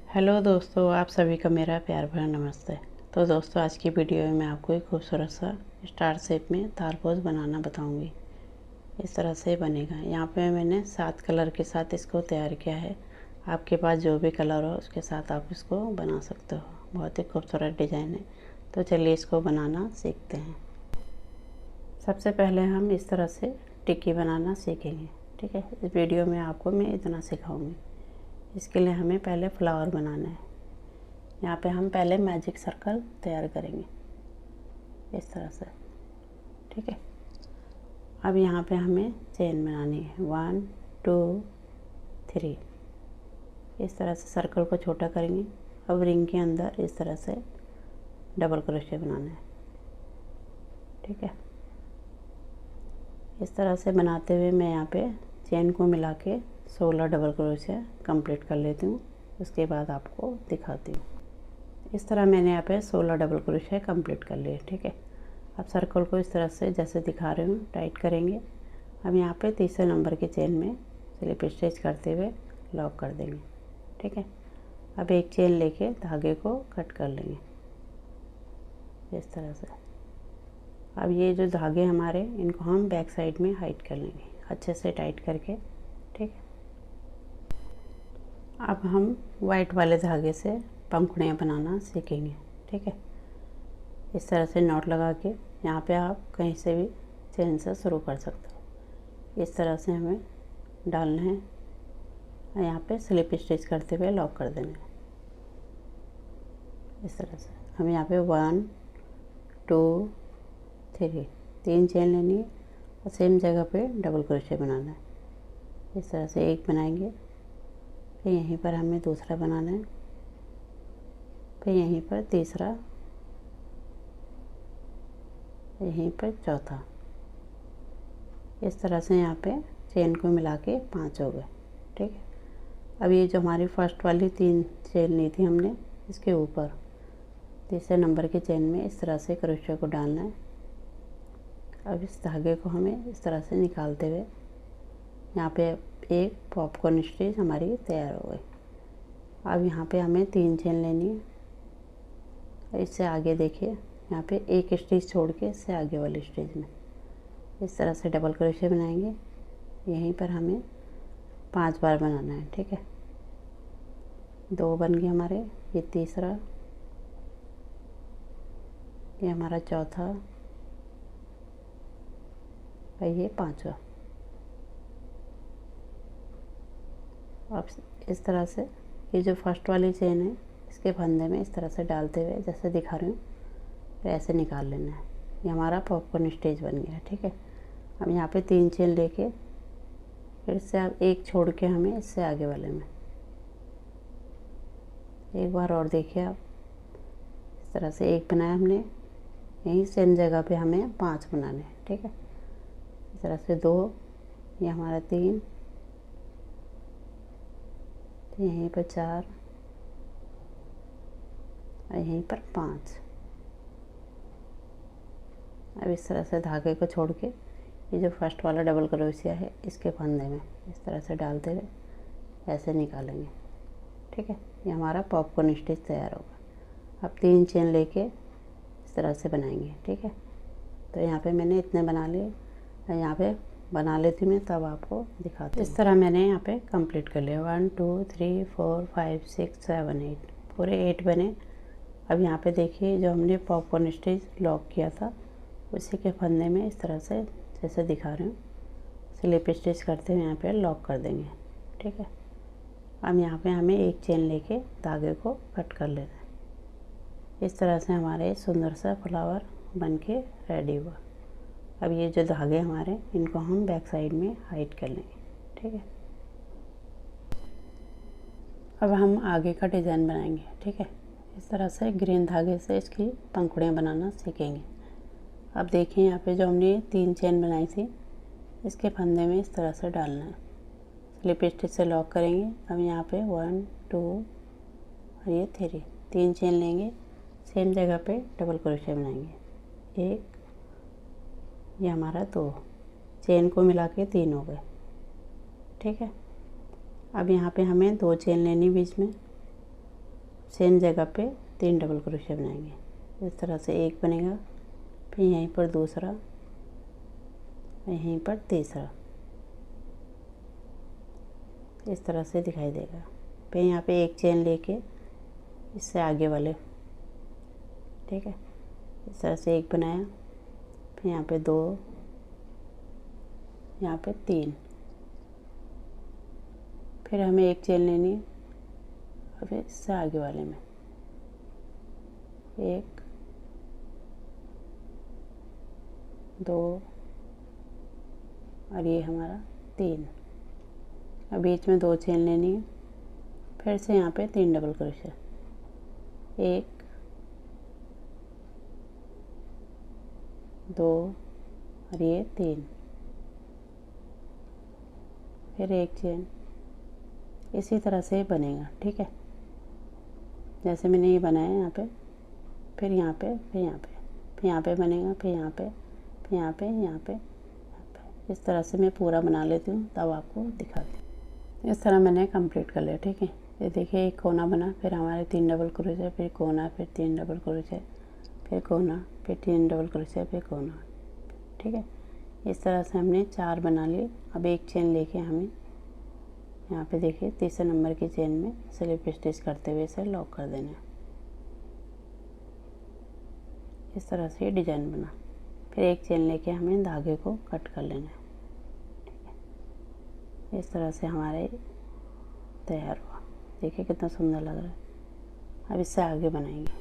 Hello दोस्तों, आप सभी का मेरा प्यार भरा नमस्ते। तो दोस्तों, आज की वीडियो में मैं आपको एक खूबसूरत सा स्टार शेप में तारपोज बनाना बताऊंगी। इस तरह से बनेगा। यहाँ पे मैंने 7 कलर के साथ इसको तैयार किया है। आपके पास जो भी कलर हो उसके साथ आप इसको बना सकते हो। बहुत ही खूबसूरत डिज़ाइन है। तो चलिए इसको बनाना सीखते हैं। सबसे पहले हम इस तरह से टिक्की बनाना सीखेंगे। ठीक है, इस वीडियो में आपको मैं इतना सिखाऊंगी। इसके लिए हमें पहले फ्लावर बनाना है। यहाँ पे हम पहले मैजिक सर्कल तैयार करेंगे इस तरह से। ठीक है, अब यहाँ पे हमें चेन बनानी है 1 2 3। इस तरह से सर्कल को छोटा करेंगे। अब रिंग के अंदर इस तरह से डबल क्रोशे बनाना है। ठीक है, इस तरह से बनाते हुए मैं यहाँ पे चेन को मिला के 16 डबल क्रोशे कंप्लीट कर लेती हूँ। उसके बाद आपको दिखाती हूँ। इस तरह मैंने यहाँ पे 16 डबल क्रोशे कंप्लीट कर लिए। ठीक है, अब सर्कल को इस तरह से जैसे दिखा रही हूँ टाइट करेंगे। अब यहाँ पे तीसरे नंबर की चेन में स्लिप स्टिच करते हुए लॉक कर देंगे। ठीक है, अब एक चेन लेके धागे को कट कर लेंगे इस तरह से। अब ये जो धागे हमारे, इनको हम बैक साइड में हाइड कर लेंगे अच्छे से टाइट करके। ठीक है, अब हम वाइट वाले धागे से पंखुड़ियाँ बनाना सीखेंगे। ठीक है, इस तरह से नॉट लगा के यहाँ पे आप कहीं से भी चेन से शुरू कर सकते हो। इस तरह से हमें डालना है और यहाँ पे स्लिप स्टिच करते हुए लॉक कर देना है इस तरह से। हम यहाँ पे 1 2 3 3 चेन लेनी है और सेम जगह पे डबल क्रोशे बनाना है। इस तरह से एक बनाएंगे, फिर यहीं पर हमें दूसरा बनाना है, फिर यहीं पर तीसरा, यहीं पर चौथा। इस तरह से यहाँ पे चेन को मिला के 5 हो गए। ठीक है, अब ये जो हमारी फर्स्ट वाली 3 चेन ली थी हमने, इसके ऊपर तीसरे नंबर की चेन में इस तरह से क्रोशे को डालना है। अब इस धागे को हमें इस तरह से निकालते हुए यहाँ पे एक पॉपकॉर्न स्टिच हमारी तैयार हो गई। अब यहाँ पे हमें 3 चेन लेनी है। इससे आगे देखिए, यहाँ पे एक स्टिच छोड़ के इससे आगे वाली स्टिच में इस तरह से डबल क्रोशे बनाएंगे। यहीं पर हमें 5 बार बनाना है। ठीक है, 2 बन गए हमारे, ये तीसरा, ये हमारा चौथा और ये 5वां। अब इस तरह से ये जो फर्स्ट वाली चेन है, इसके फंदे में इस तरह से डालते हुए जैसे दिखा रही हूँ तो ऐसे निकाल लेना है। ये हमारा पॉपकॉर्न स्टिच बन गया। ठीक है, अब यहाँ पे 3 चेन लेके फिर से अब एक छोड़ के हमें इससे आगे वाले में एक बार और देखिए आप, इस तरह से एक बनाया हमने, यहीं सेम जगह पे हमें 5 बनाने हैं। ठीक है, इस तरह से 2, ये हमारा 3, यहीं पर 4 और यहीं पर 5। अब इस तरह से धागे को छोड़ के ये जो फर्स्ट वाला डबल क्रोशिया है, इसके फंदे में इस तरह से डालते हुए ऐसे निकालेंगे। ठीक है, ये हमारा पॉपकॉर्न स्टिच तैयार होगा। अब 3 चेन लेके इस तरह से बनाएंगे। ठीक है, तो यहाँ पे मैंने इतने बना लिए, यहाँ पे बना लेती हूँ मैं, तब आपको दिखाती हूँ। इस तरह मैंने यहाँ पे कंप्लीट कर लिया। 1 2 3 4 5 6 7 8, पूरे 8 बने। अब यहाँ पे देखिए, जो हमने पॉपकॉर्न स्टिच लॉक किया था उसी के फंदे में इस तरह से जैसे दिखा रही हूँ स्लिप स्टिच करते हुए यहाँ पे लॉक कर देंगे। ठीक है, अब यहाँ पे हमें एक चेन लेके धागे को कट कर लेना है। इस तरह से हमारे सुंदर सा फ्लावर बनके रेडी हुआ। अब ये जो धागे हमारे, इनको हम बैक साइड में हाइड कर लेंगे। ठीक है, अब हम आगे का डिज़ाइन बनाएंगे। ठीक है, इस तरह से ग्रीन धागे से इसकी पंखुड़ियाँ बनाना सीखेंगे। अब देखिए, यहाँ पे जो हमने 3 चेन बनाई थी, इसके फंदे में इस तरह से डालना है, स्लिप स्टिच से लॉक करेंगे। अब यहाँ पे 1 2 और ये 3 चेन लेंगे, सेम जगह पे डबल क्रोशे बनाएंगे। एक, ये हमारा 2, चेन को मिला के 3 हो गए। ठीक है, अब यहाँ पे हमें 2 चेन लेनी बीच में, सेम जगह पे 3 डबल क्रोशिया बनाएंगे। इस तरह से एक बनेगा, फिर यहीं पर दूसरा, यहीं पर तीसरा, इस तरह से दिखाई देगा। फिर यहाँ पे एक चेन लेके इससे आगे वाले, ठीक है, इस तरह से एक बनाया, फिर यहाँ पे 2, यहाँ पे 3, फिर हमें एक चेन लेनी है, और फिर इससे आगे वाले में 1, 2 और ये हमारा 3। अब बीच में 2 चेन लेनी है, फिर से यहाँ पे 3 डबल क्रोशिया, 1, 2 और ये 3, फिर एक चेन। इसी तरह से बनेगा, ठीक है, जैसे मैंने ये बनाया यहाँ पे, फिर यहाँ पे, फिर यहाँ पे, फिर यहाँ पे बनेगा, फिर यहाँ पे, फिर यहाँ पे, यहाँ पे, यहाँ पे। इस तरह से मैं पूरा बना लेती हूँ, तब आपको दिखाती हूँ। इस तरह मैंने कंप्लीट कर लिया, ठीक है। ये देखिए एक कोना बना, फिर हमारे 3 डबल क्रोशिया, फिर कोना, फिर 3 डबल क्रोशिया, फिर कोना, फिर 3 डबल क्रोशिया, फिर कोना, ठीक है। इस तरह से हमने 4 बना लिए। अब एक चेन लेके हमें यहाँ पे देखिए तीसरे नंबर की चेन में स्लिप स्टिच करते हुए इसे लॉक कर देना है। इस तरह से डिजाइन बना। फिर एक चेन लेके हमें धागे को कट कर लेना है, ठीक है। इस तरह से हमारे तैयार हुआ। देखिए कितना सुंदर लग रहा है। अब इससे आगे बनाएंगे।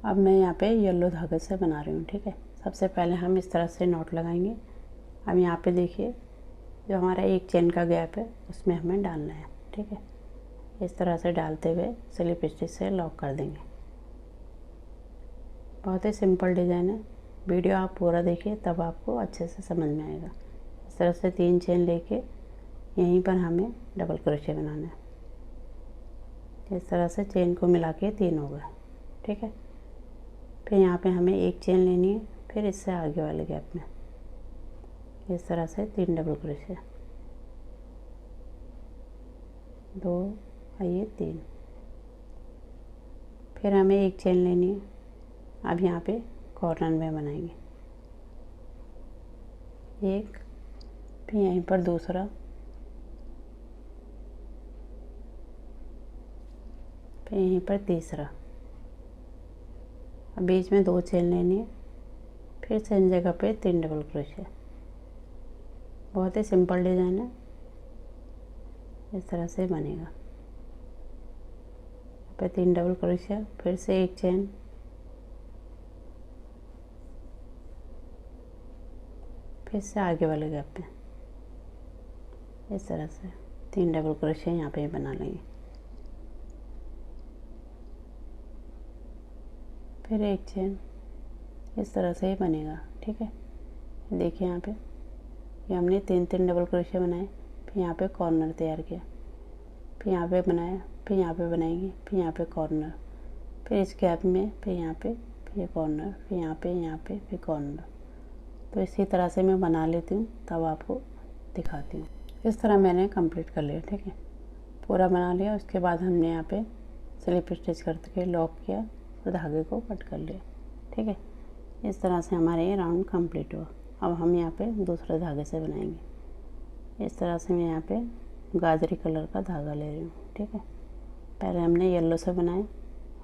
अब मैं यहाँ पे येलो धागे से बना रही हूँ, ठीक है। सबसे पहले हम इस तरह से नॉट लगाएंगे। अब यहाँ पे देखिए जो हमारा एक चेन का गैप है उसमें हमें डालना है, ठीक है। इस तरह से डालते हुए स्लिप स्टिच से लॉक कर देंगे। बहुत ही सिंपल डिज़ाइन है। वीडियो आप पूरा देखिए तब आपको अच्छे से समझ में आएगा। इस तरह से 3 चेन लेके यहीं पर हमें डबल क्रोशिया बनाना है। इस तरह से चेन को मिला के 3 हो गए, ठीक है। फिर यहाँ पे हमें एक चेन लेनी है, फिर इससे आगे वाले गैप में इस तरह से 3 डबल क्रोशिया, 2 और ये 3। फिर हमें एक चेन लेनी है। अब यहाँ पे कॉर्नर में बनाएंगे एक, फिर यहीं पर दूसरा, फिर यहीं पर तीसरा। अब बीच में 2 चेन लेनी है, फिर सेम जगह पे 3 डबल क्रोशिया। बहुत ही सिंपल डिज़ाइन है। इस तरह से बनेगा। पे 3 डबल क्रोशिया, फिर से एक चेन, फिर से आगे वाले गैप पे इस तरह से 3 डबल क्रोशिया यहाँ पे बना लेंगे। फिर एक चेन, इस तरह से ही बनेगा, ठीक है। देखिए यहाँ पे ये हमने 3 डबल क्रोशिया बनाए, फिर यहाँ पे कॉर्नर तैयार किया, फिर यहाँ पे बनाया, फिर यहाँ पे बनाएंगे, फिर यहाँ पे कॉर्नर, फिर इस गैप में, फिर यहाँ पे, फिर कॉर्नर, फिर यहाँ पे, फिर कॉर्नर। तो इसी तरह से मैं बना लेती हूँ, तब आपको दिखाती हूँ। इस तरह मैंने कंप्लीट कर लिया, ठीक है। पूरा बना लिया। उसके बाद हमने यहाँ पे स्लिप स्टिच करके लॉक किया और धागे को कट कर लिया, ठीक है। इस तरह से हमारे ये राउंड कंप्लीट हुआ। अब हम यहाँ पे दूसरे धागे से बनाएंगे। इस तरह से मैं यहाँ पे गाजरी कलर का धागा ले रही हूँ, ठीक है। पहले हमने येलो से बनाए,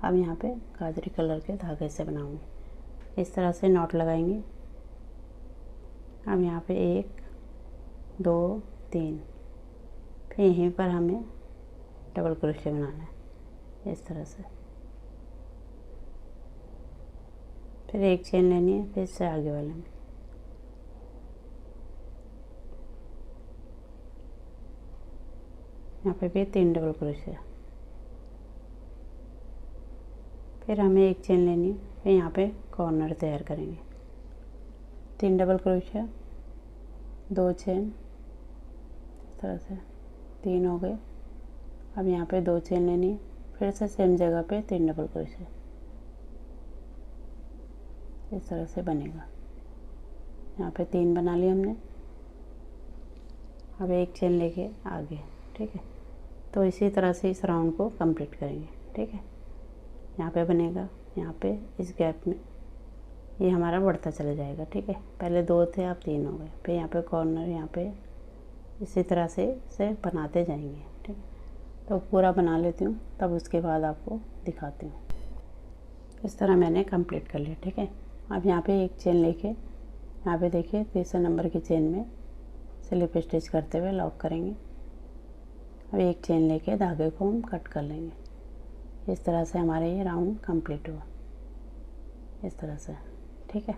अब यहाँ पे गाजरी कलर के धागे से बनाऊंगी। इस तरह से नॉट लगाएंगे। अब यहाँ पे 1 2 3, फिर यहीं पर हमें डबल क्रोशिया बनाना है इस तरह से। फिर एक चेन लेनी है, फिर इससे आगे वाले में यहाँ पे भी 3 डबल क्रोशिया। फिर हमें एक चेन लेनी है, फिर यहाँ पे कॉर्नर तैयार करेंगे। 3 डबल क्रोशिया, 2 चेन, इस तरह से 3 हो गए। अब यहाँ पे 2 चेन लेनी है, फिर से सेम जगह पे 3 डबल क्रोशिया। इस तरह से बनेगा। यहाँ पे 3 बना लिए हमने। अब एक चेन लेके आगे, ठीक है। तो इसी तरह से इस राउंड को कंप्लीट करेंगे, ठीक है। यहाँ पे बनेगा, यहाँ पे इस गैप में ये हमारा बढ़ता चला जाएगा। ठीक है, पहले 2 थे, अब 3 हो गए। फिर यहाँ पे कॉर्नर, यहाँ पे इसी तरह से इसे बनाते जाएंगे। ठीक है, तो पूरा बना लेती हूँ, तब उसके बाद आपको दिखाती हूँ। इस तरह मैंने कंप्लीट कर लिया। ठीक है, अब यहाँ पे एक चेन लेके यहाँ पे देखिए तीसरे नंबर की चेन में स्लिप स्टिच करते हुए लॉक करेंगे। अब एक चेन लेके धागे को हम कट कर लेंगे। इस तरह से हमारे ये राउंड कंप्लीट हुआ, इस तरह से। ठीक है,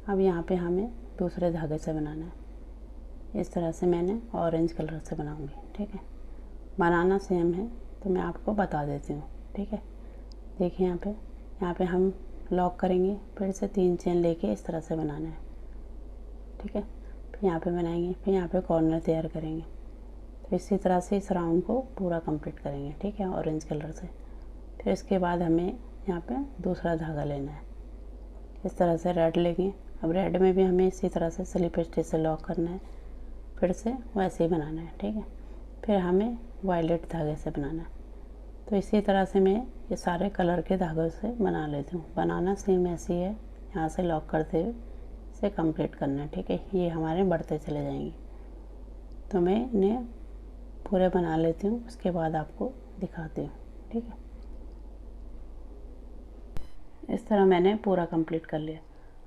अब यहाँ पे हमें दूसरे धागे से बनाना है। इस तरह से मैंने ऑरेंज कलर से बनाऊंगी। ठीक है, बनाना सेम है तो मैं आपको बता देती हूँ। ठीक है, देखिए यहाँ पे हम लॉक करेंगे, फिर से 3 चेन लेके इस तरह से बनाना है। ठीक है, फिर यहाँ पे बनाएंगे, फिर यहाँ पे कॉर्नर तैयार करेंगे। तो इसी तरह से इस राउंड को पूरा कंप्लीट करेंगे। ठीक है, ऑरेंज कलर से। फिर इसके बाद हमें यहाँ पे दूसरा धागा लेना है। इस तरह से रेड लेंगे। अब रेड में भी हमें इसी तरह से स्लिप स्टिच से लॉक करना है, फिर से वैसे ही बनाना है। ठीक है, फिर हमें वायलेट धागे से बनाना है। तो इसी तरह से मैं ये सारे कलर के धागों से बना लेती हूँ। बनाना सेम ऐसी है, यहाँ से लॉक करते हुए इसे कंप्लीट करना है। ठीक है, ये हमारे बढ़ते चले जाएंगे। तो मैं इन्हें पूरे बना लेती हूँ, उसके बाद आपको दिखाती हूँ। ठीक है, इस तरह मैंने पूरा कंप्लीट कर लिया।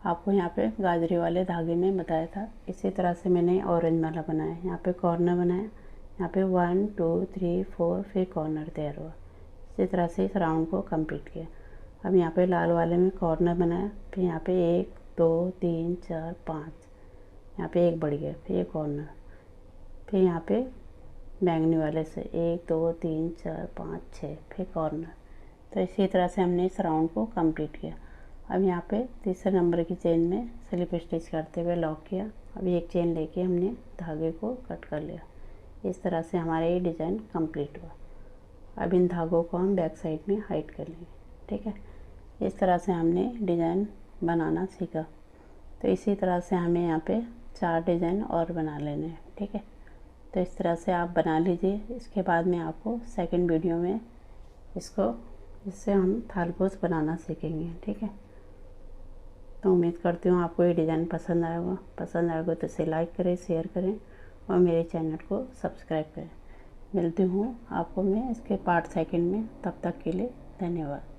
आपको यहाँ पे गाजरी वाले धागे में बताया था, इसी तरह से मैंने ऑरेंज वाला बनाया। यहाँ पे कॉर्नर बनाया, यहाँ पे 1 2 3 4, फिर कॉर्नर तैयार हुआ। इसी तरह से इस राउंड को कंप्लीट किया। अब यहाँ पे लाल वाले में कॉर्नर बनाया, फिर यहाँ पे 1 2 3 4 5, यहाँ पे एक बढ़ गया, फिर कॉर्नर, फिर यहाँ पे बैंगनी वाले से 1 2 3 4 5 6, फिर कॉर्नर। तो इसी तरह से हमने इस राउंड को कंप्लीट किया। अब यहाँ पे तीसरे नंबर की चेन में स्लिप स्टिच करते हुए लॉक किया। अब एक चेन लेके हमने धागे को कट कर लिया। इस तरह से हमारा ये डिज़ाइन कंप्लीट हुआ। अब इन धागों को हम बैक साइड में हाइड कर लेंगे। ठीक है, इस तरह से हमने डिज़ाइन बनाना सीखा। तो इसी तरह से हमें यहाँ पे 4 डिज़ाइन और बना लेने हैं। ठीक है, तो इस तरह से आप बना लीजिए। इसके बाद में आपको सेकंड वीडियो में इससे हम थालपोस बनाना सीखेंगे। ठीक है, तो उम्मीद करती हूँ आपको ये डिज़ाइन पसंद आएगा तो इसे लाइक करें, शेयर करें और मेरे चैनल को सब्सक्राइब करें। मिलती हूँ आपको मैं इसके पार्ट सेकंड में, तब तक के लिए धन्यवाद।